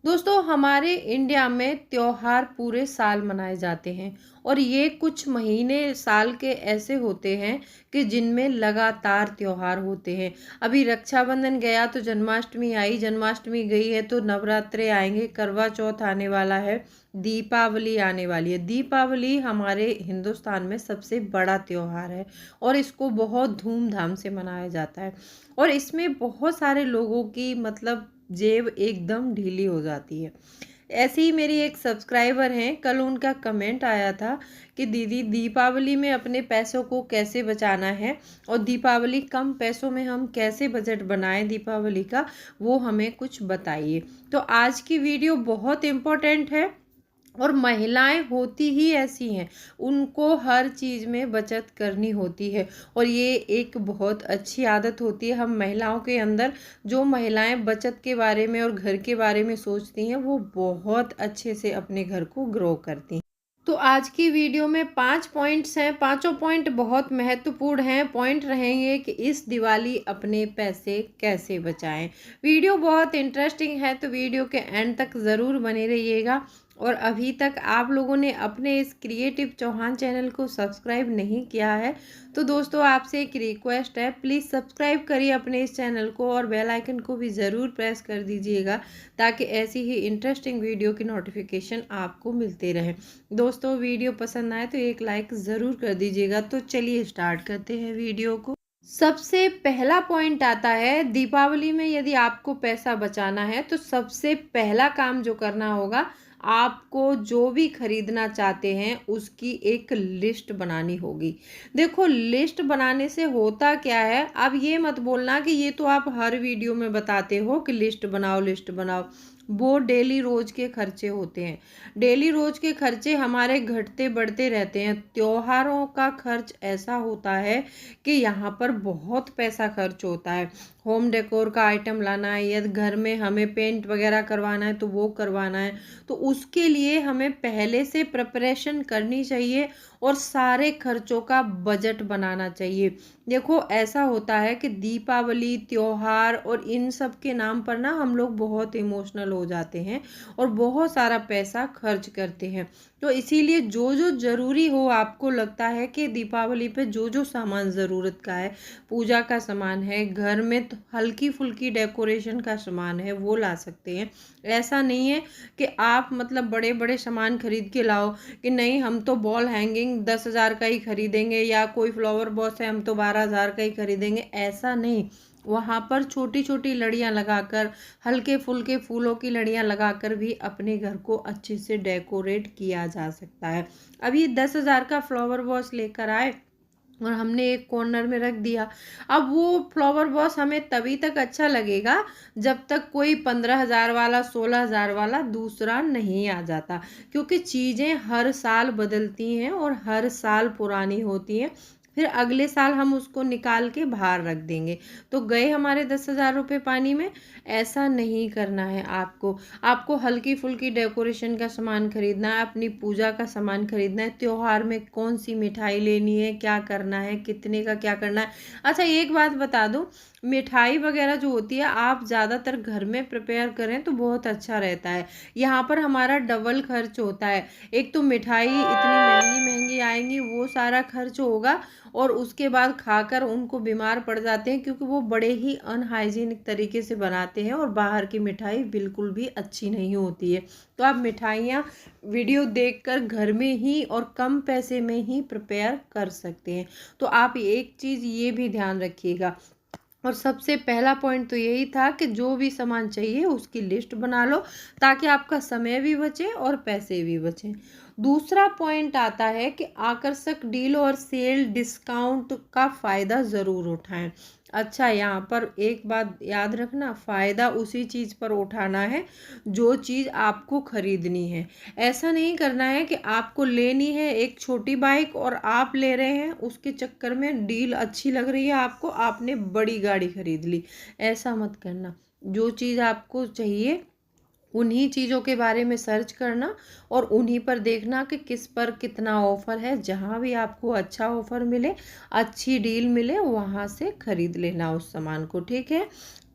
दोस्तों, हमारे इंडिया में त्योहार पूरे साल मनाए जाते हैं और ये कुछ महीने साल के ऐसे होते हैं कि जिनमें लगातार त्योहार होते हैं। अभी रक्षाबंधन गया तो जन्माष्टमी आई, जन्माष्टमी गई है तो नवरात्रे आएंगे, करवा चौथ आने वाला है, दीपावली आने वाली है। दीपावली हमारे हिंदुस्तान में सबसे बड़ा त्योहार है और इसको बहुत धूमधाम से मनाया जाता है और इसमें बहुत सारे लोगों की मतलब जेब एकदम ढीली हो जाती है। ऐसे ही मेरी एक सब्सक्राइबर हैं, कल उनका कमेंट आया था कि दीदी दीपावली में अपने पैसों को कैसे बचाना है और दीपावली कम पैसों में हम कैसे बजट बनाएं दीपावली का, वो हमें कुछ बताइए। तो आज की वीडियो बहुत इम्पोर्टेंट है और महिलाएं होती ही ऐसी हैं, उनको हर चीज़ में बचत करनी होती है और ये एक बहुत अच्छी आदत होती है हम महिलाओं के अंदर। जो महिलाएं बचत के बारे में और घर के बारे में सोचती हैं वो बहुत अच्छे से अपने घर को ग्रो करती हैं। तो आज की वीडियो में 5 पॉइंट्स हैं, पांचों पॉइंट बहुत महत्वपूर्ण हैं। पॉइंट रहेंगे कि इस दिवाली अपने पैसे कैसे बचाएं। वीडियो बहुत इंटरेस्टिंग है तो वीडियो के एंड तक ज़रूर बने रहिएगा। और अभी तक आप लोगों ने अपने इस क्रिएटिव चौहान चैनल को सब्सक्राइब नहीं किया है तो दोस्तों आपसे एक रिक्वेस्ट है, प्लीज़ सब्सक्राइब करिए अपने इस चैनल को और बेल आइकन को भी ज़रूर प्रेस कर दीजिएगा ताकि ऐसी ही इंटरेस्टिंग वीडियो की नोटिफिकेशन आपको मिलते रहे। दोस्तों वीडियो पसंद आए तो एक लाइक ज़रूर कर दीजिएगा। तो चलिए स्टार्ट करते हैं वीडियो को। सबसे पहला पॉइंट आता है, दीपावली में यदि आपको पैसा बचाना है तो सबसे पहला काम जो करना होगा, आपको जो भी खरीदना चाहते हैं उसकी एक लिस्ट बनानी होगी। देखो लिस्ट बनाने से होता क्या है, अब ये मत बोलना कि ये तो आप हर वीडियो में बताते हो कि लिस्ट बनाओ लिस्ट बनाओ। वो डेली रोज के खर्चे होते हैं। डेली रोज के खर्चे हमारे घटते बढ़ते रहते हैं। त्योहारों का खर्च ऐसा होता है कि यहाँ पर बहुत पैसा खर्च होता है। होम डेकोर का आइटम लाना है या घर में हमें पेंट वगैरह करवाना है तो वो करवाना है, तो उसके लिए हमें पहले से प्रिपरेशन करनी चाहिए और सारे खर्चों का बजट बनाना चाहिए। देखो ऐसा होता है कि दीपावली त्योहार और इन सब के नाम पर ना हम लोग बहुत इमोशनल हो जाते हैं और बहुत सारा पैसा खर्च करते हैं। तो इसीलिए जो जो ज़रूरी हो, आपको लगता है कि दीपावली पे जो जो सामान ज़रूरत का है, पूजा का सामान है, घर में तो हल्की फुल्की डेकोरेशन का सामान है, वो ला सकते हैं। ऐसा नहीं है कि आप मतलब बड़े बड़े सामान खरीद के लाओ कि नहीं हम तो बॉल हैंगिंग 10,000 का ही खरीदेंगे या कोई फ्लावर बॉस है हम तो 12,000 का ही खरीदेंगे, ऐसा नहीं। वहाँ पर छोटी छोटी लड़ियाँ लगाकर, हल्के फुल्के फूलों की लड़ियाँ लगाकर भी अपने घर को अच्छे से डेकोरेट किया जा सकता है। अब ये 10,000 का फ्लावर बॉस लेकर आए और हमने एक कॉर्नर में रख दिया। अब वो फ्लावर बॉस हमें तभी तक अच्छा लगेगा जब तक कोई 15,000 वाला 16,000 वाला दूसरा नहीं आ जाता, क्योंकि चीज़ें हर साल बदलती हैं और हर साल पुरानी होती हैं। फिर अगले साल हम उसको निकाल के बाहर रख देंगे तो गए हमारे 10,000 रुपये पानी में। ऐसा नहीं करना है आपको। आपको हल्की फुल्की डेकोरेशन का सामान खरीदना है, अपनी पूजा का सामान खरीदना है, त्योहार में कौन सी मिठाई लेनी है, क्या करना है, कितने का क्या करना है। अच्छा एक बात बता दूं, मिठाई वगैरह जो होती है आप ज़्यादातर घर में प्रिपेयर करें तो बहुत अच्छा रहता है। यहाँ पर हमारा डबल खर्च होता है। एक तो मिठाई इतनी महंगी महंगी आएंगी, वो सारा खर्च होगा और उसके बाद खाकर उनको बीमार पड़ जाते हैं क्योंकि वो बड़े ही अनहाइजीनिक तरीके से बनाते हैं और बाहर की मिठाई बिल्कुल भी अच्छी नहीं होती है। तो आप मिठाइयाँ वीडियो देखकर घर में ही और कम पैसे में ही प्रिपेयर कर सकते हैं। तो आप एक चीज़ ये भी ध्यान रखिएगा। और सबसे पहला पॉइंट तो यही था कि जो भी सामान चाहिए उसकी लिस्ट बना लो ताकि आपका समय भी बचे और पैसे भी बचें। दूसरा पॉइंट आता है कि आकर्षक डील और सेल डिस्काउंट का फ़ायदा ज़रूर उठाएं। अच्छा यहाँ पर एक बात याद रखना, फ़ायदा उसी चीज़ पर उठाना है जो चीज़ आपको खरीदनी है। ऐसा नहीं करना है कि आपको लेनी है एक छोटी बाइक और आप ले रहे हैं, उसके चक्कर में डील अच्छी लग रही है आपको, आपने बड़ी गाड़ी खरीद ली। ऐसा मत करना। जो चीज़ आपको चाहिए उन्हीं चीज़ों के बारे में सर्च करना और उन्हीं पर देखना कि किस पर कितना ऑफ़र है। जहाँ भी आपको अच्छा ऑफ़र मिले, अच्छी डील मिले, वहाँ से ख़रीद लेना उस सामान को, ठीक है।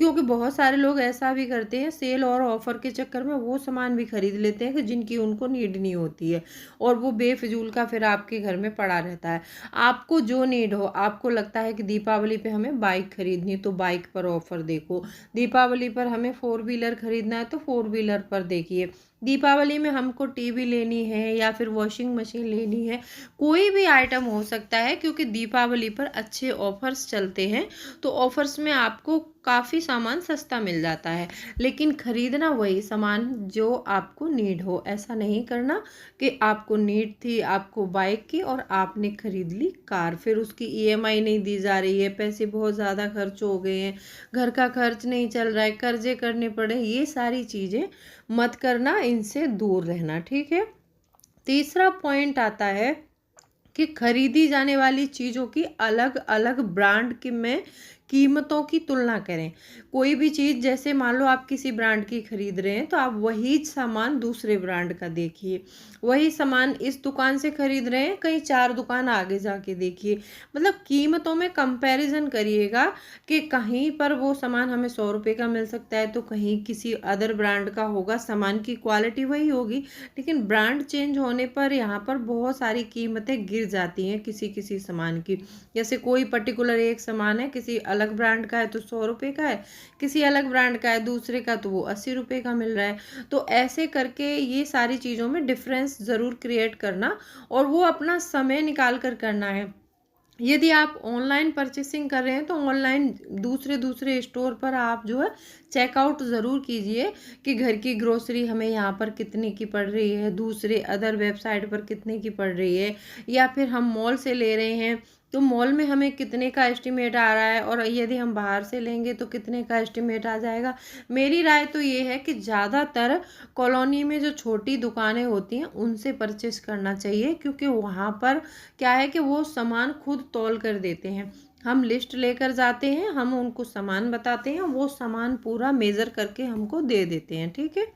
क्योंकि बहुत सारे लोग ऐसा भी करते हैं, सेल और ऑफर के चक्कर में वो सामान भी खरीद लेते हैं कि जिनकी उनको नीड नहीं होती है, और वो बेफिजूल का फिर आपके घर में पड़ा रहता है। आपको जो नीड हो, आपको लगता है कि दीपावली पे हमें बाइक खरीदनी, तो बाइक पर ऑफर देखो। दीपावली पर हमें फोर व्हीलर खरीदना है तो फोर व्हीलर पर देखिए। दीपावली में हमको टीवी लेनी है या फिर वॉशिंग मशीन लेनी है, कोई भी आइटम हो सकता है, क्योंकि दीपावली पर अच्छे ऑफर्स चलते हैं। तो ऑफर्स में आपको काफ़ी सामान सस्ता मिल जाता है। लेकिन खरीदना वही सामान जो आपको नीड हो। ऐसा नहीं करना कि आपको नीड थी आपको बाइक की और आपने खरीद ली कार, फिर उसकी ईएमआई नहीं दी जा रही है, पैसे बहुत ज़्यादा खर्च हो गए हैं, घर का खर्च नहीं चल रहा है, कर्जे करने पड़े, ये सारी चीज़ें मत करना, इनसे दूर रहना, ठीक है। तीसरा पॉइंट आता है कि खरीदी जाने वाली चीज़ों की अलग अलग ब्रांड की में कीमतों की तुलना करें। कोई भी चीज़, जैसे मान लो आप किसी ब्रांड की खरीद रहे हैं, तो आप वही सामान दूसरे ब्रांड का देखिए। वही सामान इस दुकान से खरीद रहे हैं, कहीं 4 दुकान आगे जाके देखिए। मतलब कीमतों में कंपैरिजन करिएगा कि कहीं पर वो सामान हमें 100 रुपये का मिल सकता है, तो कहीं किसी अदर ब्रांड का होगा, सामान की क्वालिटी वही होगी, लेकिन ब्रांड चेंज होने पर यहाँ पर बहुत सारी कीमतें गिर जाती हैं किसी किसी सामान की। जैसे कोई पर्टिकुलर एक सामान है, किसी अलग ब्रांड का है तो 100 रुपये का है, किसी अलग ब्रांड का है दूसरे का तो वो 80 रुपये का मिल रहा है। तो ऐसे करके ये सारी चीज़ों में डिफरेंस ज़रूर क्रिएट करना, और वो अपना समय निकाल कर करना है। यदि आप ऑनलाइन परचेसिंग कर रहे हैं तो ऑनलाइन दूसरे दूसरे स्टोर पर आप जो है चेकआउट ज़रूर कीजिए कि घर की ग्रोसरी हमें यहाँ पर कितने की पड़ रही है, दूसरे अदर वेबसाइट पर कितने की पड़ रही है, या फिर हम मॉल से ले रहे हैं तो मॉल में हमें कितने का एस्टिमेट आ रहा है, और यदि हम बाहर से लेंगे तो कितने का एस्टिमेट आ जाएगा। मेरी राय तो ये है कि ज़्यादातर कॉलोनी में जो छोटी दुकानें होती हैं उनसे परचेस करना चाहिए, क्योंकि वहाँ पर क्या है कि वो सामान खुद तौल कर देते हैं। हम लिस्ट लेकर जाते हैं, हम उनको सामान बताते हैं, वो सामान पूरा मेज़र करके हमको दे देते हैं, ठीक है।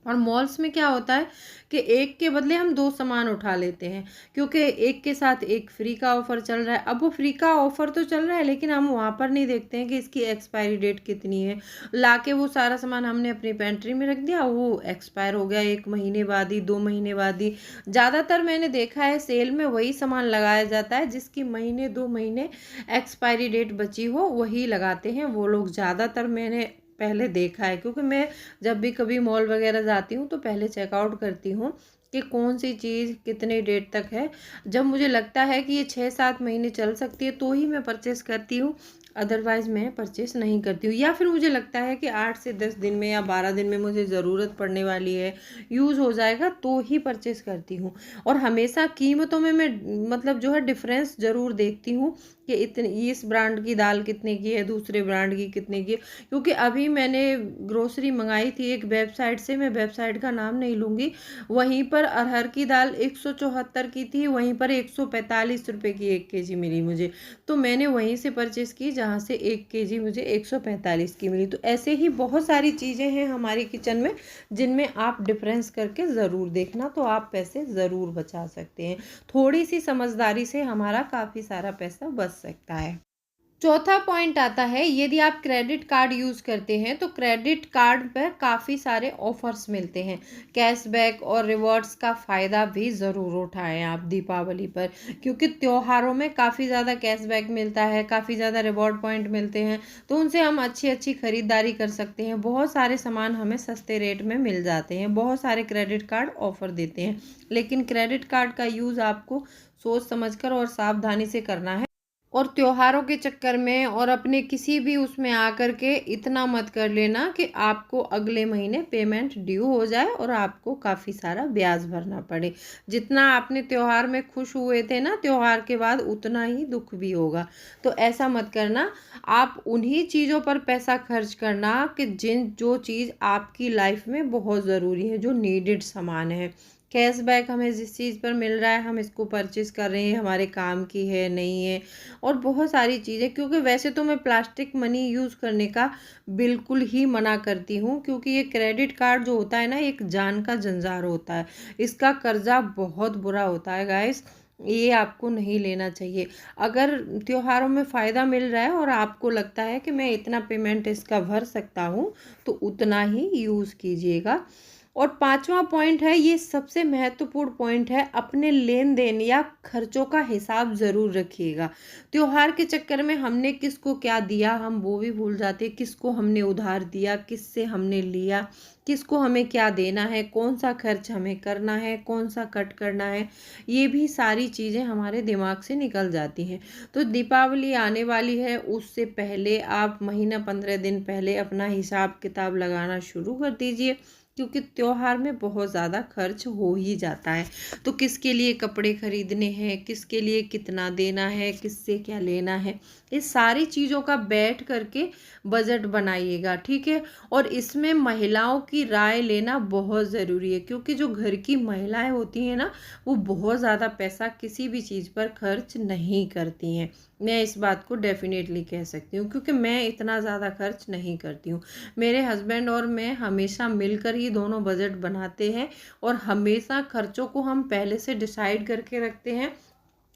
और मॉल्स में क्या होता है कि एक के बदले हम 2 सामान उठा लेते हैं, क्योंकि एक के साथ एक फ्री का ऑफ़र चल रहा है। अब वो फ्री का ऑफ़र तो चल रहा है, लेकिन हम वहाँ पर नहीं देखते हैं कि इसकी एक्सपायरी डेट कितनी है। लाके वो सारा सामान हमने अपनी पेंट्री में रख दिया, वो एक्सपायर हो गया 1 महीने बाद ही, 2 महीने बाद ही। ज़्यादातर मैंने देखा है सेल में वही सामान लगाया जाता है जिसकी महीने 2 महीने एक्सपायरी डेट बची हो, वही लगाते हैं वो लोग। ज़्यादातर मैंने पहले देखा है, क्योंकि मैं जब भी कभी मॉल वगैरह जाती हूँ तो पहले चेकआउट करती हूँ कि कौन सी चीज़ कितने डेट तक है। जब मुझे लगता है कि ये 6-7 महीने चल सकती है तो ही मैं परचेस करती हूँ, अदरवाइज़ मैं परचेस नहीं करती हूँ। या फिर मुझे लगता है कि 8 से 10 दिन में या 12 दिन में मुझे ज़रूरत पड़ने वाली है, यूज़ हो जाएगा, तो ही परचेस करती हूँ। और हमेशा कीमतों में मैं मतलब जो है डिफरेंस ज़रूर देखती हूँ कि इतनी इस ब्रांड की दाल कितने की है, दूसरे ब्रांड की कितने की है। क्योंकि अभी मैंने ग्रोसरी मंगाई थी एक वेबसाइट से, मैं वेबसाइट का नाम नहीं लूँगी, वहीं पर अरहर की दाल 174 की थी, वहीं पर 145 रुपये की 1 केजी मिली मुझे। तो मैंने वहीं से परचेस की जहाँ से 1 केजी मुझे 145 की मिली। तो ऐसे ही बहुत सारी चीज़ें हैं हमारे किचन में जिनमें आप डिफरेंस करके ज़रूर देखना, तो आप पैसे ज़रूर बचा सकते हैं। थोड़ी सी समझदारी से हमारा काफ़ी सारा पैसा बच सकता है। चौथा पॉइंट आता है, यदि आप क्रेडिट कार्ड यूज़ करते हैं तो क्रेडिट कार्ड पर काफ़ी सारे ऑफर्स मिलते हैं। कैशबैक और रिवॉर्ड्स का फ़ायदा भी ज़रूर उठाएं आप दीपावली पर, क्योंकि त्योहारों में काफ़ी ज़्यादा कैशबैक मिलता है, काफ़ी ज़्यादा रिवॉर्ड पॉइंट मिलते हैं, तो उनसे हम अच्छी अच्छी खरीदारी कर सकते हैं। बहुत सारे सामान हमें सस्ते रेट में मिल जाते हैं, बहुत सारे क्रेडिट कार्ड ऑफर देते हैं। लेकिन क्रेडिट कार्ड का यूज़ आपको सोच समझकर और सावधानी से करना है, और त्योहारों के चक्कर में और अपने किसी भी उसमें आकर के इतना मत कर लेना कि आपको अगले महीने पेमेंट ड्यू हो जाए और आपको काफ़ी सारा ब्याज भरना पड़े। जितना आपने त्योहार में खुश हुए थे ना, त्योहार के बाद उतना ही दुख भी होगा। तो ऐसा मत करना। आप उन्हीं चीज़ों पर पैसा खर्च करना कि जो चीज़ आपकी लाइफ में बहुत ज़रूरी है, जो नीडेड सामान है। कैशबैक हमें जिस चीज़ पर मिल रहा है हम इसको परचेज़ कर रहे हैं, हमारे काम की है नहीं है, और बहुत सारी चीज़ें। क्योंकि वैसे तो मैं प्लास्टिक मनी यूज़ करने का बिल्कुल ही मना करती हूँ, क्योंकि ये क्रेडिट कार्ड जो होता है ना, एक जान का जंजार होता है, इसका कर्जा बहुत बुरा होता है गाइस। ये आपको नहीं लेना चाहिए। अगर त्योहारों में फ़ायदा मिल रहा है और आपको लगता है कि मैं इतना पेमेंट इसका भर सकता हूँ, तो उतना ही यूज़ कीजिएगा। और पांचवा पॉइंट है, ये सबसे महत्वपूर्ण पॉइंट है, अपने लेन देन या खर्चों का हिसाब ज़रूर रखिएगा। त्योहार के चक्कर में हमने किसको क्या दिया हम वो भी भूल जाते हैं, किसको हमने उधार दिया, किससे हमने लिया, किसको हमें क्या देना है, कौन सा खर्च हमें करना है, कौन सा कट करना है, ये भी सारी चीज़ें हमारे दिमाग से निकल जाती हैं। तो दीपावली आने वाली है, उससे पहले आप महीना 15 दिन पहले अपना हिसाब किताब लगाना शुरू कर दीजिए, क्योंकि त्योहार में बहुत ज़्यादा खर्च हो ही जाता है। तो किसके लिए कपड़े खरीदने हैं, किसके लिए कितना देना है, किससे क्या लेना है, इस सारी चीज़ों का बैठ करके बजट बनाइएगा, ठीक है। और इसमें महिलाओं की राय लेना बहुत ज़रूरी है, क्योंकि जो घर की महिलाएं होती हैं ना, वो बहुत ज़्यादा पैसा किसी भी चीज़ पर खर्च नहीं करती हैं। मैं इस बात को डेफिनेटली कह सकती हूँ, क्योंकि मैं इतना ज़्यादा खर्च नहीं करती हूँ। मेरे हस्बैंड और मैं हमेशा मिलकर ही दोनों बजट बनाते हैं, और हमेशा खर्चों को हम पहले से डिसाइड करके रखते हैं।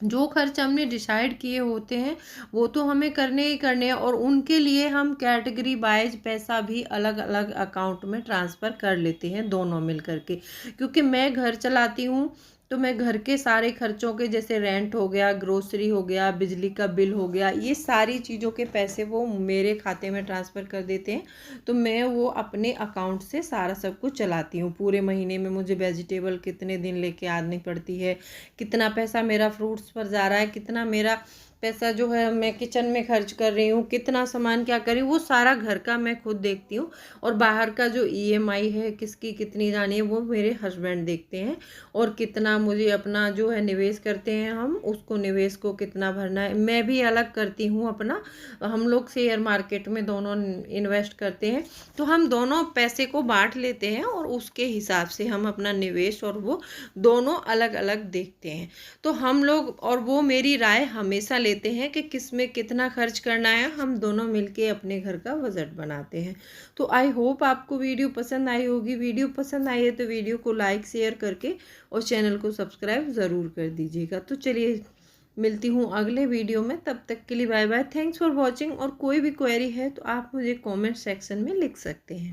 जो खर्च हमने डिसाइड किए होते हैं वो तो हमें करने ही करने हैं, और उनके लिए हम कैटेगरी वाइज पैसा भी अलग अलग अकाउंट में ट्रांसफ़र कर लेते हैं दोनों मिल करके। क्योंकि मैं घर चलाती हूँ, तो मैं घर के सारे खर्चों के, जैसे रेंट हो गया, ग्रोसरी हो गया, बिजली का बिल हो गया, ये सारी चीज़ों के पैसे वो मेरे खाते में ट्रांसफ़र कर देते हैं। तो मैं वो अपने अकाउंट से सारा सब कुछ चलाती हूँ। पूरे महीने में मुझे वेजिटेबल कितने दिन लेके आनी पड़ती है, कितना पैसा मेरा फ्रूट्स पर जा रहा है, कितना मेरा पैसा जो है मैं किचन में खर्च कर रही हूँ, कितना सामान क्या कर रही हूँ, वो सारा घर का मैं खुद देखती हूँ। और बाहर का जो ईएमआई है किसकी कितनी जानी है, वो मेरे हस्बैंड देखते हैं। और कितना मुझे अपना जो है निवेश करते हैं हम, उसको निवेश को कितना भरना है, मैं भी अलग करती हूँ अपना। हम लोग शेयर मार्केट में दोनों इन्वेस्ट करते हैं। तो हम दोनों पैसे को बांट लेते हैं, और उसके हिसाब से हम अपना निवेश और वो दोनों अलग अलग देखते हैं। तो हम लोग और वो मेरी राय हमेशा लेते हैं कि किस में कितना खर्च करना है, हम दोनों मिलके अपने घर का बजट बनाते हैं। तो आई होप आपको वीडियो पसंद आई होगी। वीडियो पसंद आई है तो वीडियो को लाइक शेयर करके और चैनल को सब्सक्राइब ज़रूर कर दीजिएगा। तो चलिए, मिलती हूँ अगले वीडियो में, तब तक के लिए bye bye. Thanks for watching. और कोई भी क्वेरी है तो आप मुझे कमेंट सेक्शन में लिख सकते हैं।